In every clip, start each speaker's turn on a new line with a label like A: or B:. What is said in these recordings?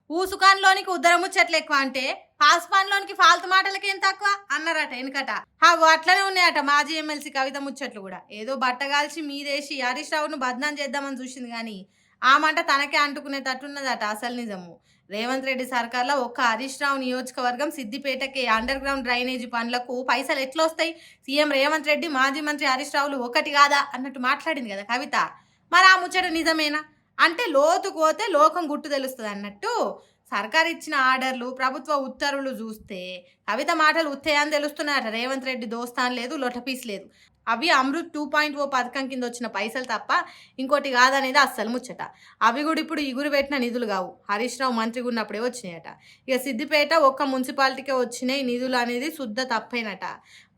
A: ఊసుకాన్లోనికి ఉద్దర ముచ్చట్లు ఎక్కువ అంటే పాస్పాన్లోనికి ఫాల్తు మాటలకి ఏం తక్కువ అన్నారట వెనుకట. అట్లనే ఉన్నాయట మాజీ ఎమ్మెల్సీ కవిత ముచ్చట్లు కూడా. ఏదో బట్టగాల్చి మీదేసి హరీష్ రావును బద్నాం చేద్దామని చూసింది కానీ ఆ మంట తనకే అంటుకునేటట్టున్నదట అసలు నిజము. రేవంత్ రెడ్డి సర్కార్లో ఒక్క హరీష్ రావు నియోజకవర్గం సిద్దిపేటకి అండర్ గ్రౌండ్ డ్రైనేజీ పనులకు పైసలు ఎట్లొస్తాయి, సీఎం రేవంత్ రెడ్డి మాజీ మంత్రి హరీష్ రావులు ఒకటి కాదా అన్నట్టు మాట్లాడింది కదా కవిత. మరి ఆ ముచ్చట నిజమేనా అంటే లోతు పోతే లోకం గుట్టు తెలుస్తుంది అన్నట్టు. సర్కార్ ఇచ్చిన ఆర్డర్లు ప్రభుత్వ ఉత్తర్వులు చూస్తే కవిత మాటలు ఉత్తేయని తెలుస్తున్నాయట. రేవంత్ రెడ్డి దోస్తాన్ లేదు, లొటపీస్ లేదు. అవి అమృత్ 2.0 పథకం కింద వచ్చిన పైసలు తప్ప ఇంకోటి కాదనేది అస్సలు ముచ్చట. అవి కూడా ఇప్పుడు ఇగురు పెట్టిన నిధులు కావు, హరీష్ రావు మంత్రిగా ఉన్నప్పుడే వచ్చినాయట. ఇక సిద్దిపేట ఒక్క మున్సిపాలిటీకే వచ్చినాయి నిధులు అనేది శుద్ధ తప్పైనట.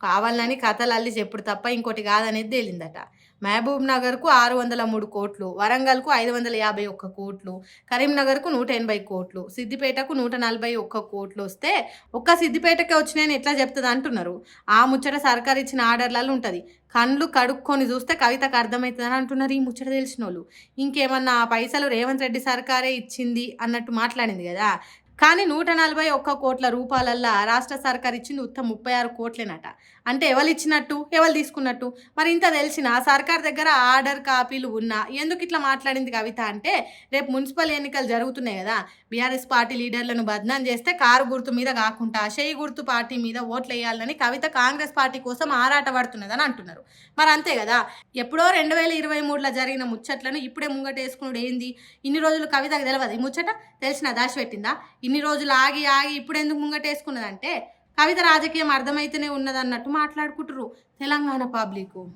A: కావాలని కథలు అల్లి చెప్పుడు తప్ప ఇంకోటి కాదనేది తేలిందట. మహబూబ్ నగర్కు 603 కోట్లు, వరంగల్కు 551 కోట్లు, కరీంనగర్కు 180 కోట్లు, సిద్దిపేటకు 141 కోట్లు వస్తే ఒక్క సిద్దిపేటకే వచ్చినాయని ఎట్లా చెప్తుంది అంటున్నారు. ఆ ముచ్చట సర్కార్ ఇచ్చిన ఆర్డర్లలో ఉంటుంది. కళ్ళు కడుక్కొని చూస్తే కవితకు అర్థమవుతుందని అంటున్నారు ఈ ముచ్చట తెలిసిన వాళ్ళు. ఇంకేమన్నా ఆ పైసలు రేవంత్ రెడ్డి సర్కారే ఇచ్చింది అన్నట్టు మాట్లాడింది కదా. కానీ 141 కోట్ల రూపాయలల్లా రాష్ట్ర సర్కార్ ఇచ్చింది ఉత్త 36 కోట్లేనట. అంటే ఎవరు ఇచ్చినట్టు ఎవరు తీసుకున్నట్టు. మరి ఇంత తెలిసిన సర్కార్ దగ్గర ఆర్డర్ కాపీలు ఉన్నా ఎందుకు ఇట్లా మాట్లాడింది కవిత అంటే, రేపు మున్సిపల్ ఎన్నికలు జరుగుతున్నాయి కదా, బీఆర్ఎస్ పార్టీ లీడర్లను బద్నాం చేస్తే కారు గుర్తు మీద కాకుండా చేయి గుర్తు పార్టీ మీద ఓట్లు వేయాలని కవిత కాంగ్రెస్ పార్టీ కోసం ఆరాట పడుతున్నదని అంటున్నారు. మరి అంతే కదా, ఎప్పుడో 2023లో జరిగిన ముచ్చట్లను ఇప్పుడే ముంగటేసుకున్నాడు ఏంది? ఇన్ని రోజులు కవితకు తెలియదు ఈ ముచ్చట, తెలిసిన దాచిపెట్టిందా? ఇన్ని రోజులు ఆగి ఇప్పుడు ఎందుకు ముంగటేసుకున్నదంటే కవిత రాజకీయం అర్థమైతేనే ఉన్నదన్నట్టు మాట్లాడుకుంటారు తెలంగాణ పబ్లిక్.